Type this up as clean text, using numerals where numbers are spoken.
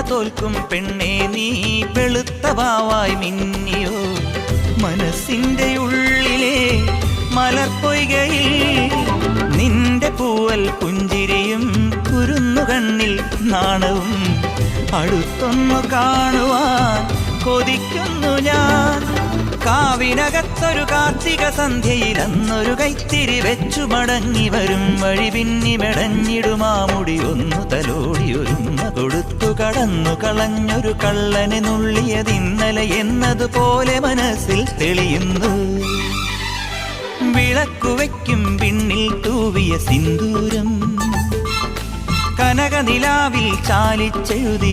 തോൽക്കും പെണ്ണേ നീ വെളുത്ത വാവായി മിന്നിയോ മനസ്സിന്റെ ഉള്ളിലെ മലർപ്പൊയ്കയിൽ നിന്റെ പൂവൽ പുഞ്ചിരിയും കുരുന്നു കണ്ണിൽ നാണവും അടുത്തൊന്നു കാണുവാൻ കൊതിക്കുന്നു ഞാൻ കാവിനകത്തൊരു കാർത്തിക സന്ധ്യയിൽ അന്നൊരു കൈത്തിരി വെച്ചു മടങ്ങി വരും വഴി പിന്നി മെടഞ്ഞിടുമാമുടി ഒന്നു തലോടി ഒരുമ കൊടുത്തു കടന്നു കളഞ്ഞൊരു കള്ളനെ നുള്ളിയതിന്നലെ എന്നതുപോലെ മനസ്സിൽ തെളിയുന്നു വിളക്കുവയ്ക്കും പിന്നിൽ തൂവിയ സിന്ദൂരം കനകനിലാവിൽ ചാലിച്ചെഴുതി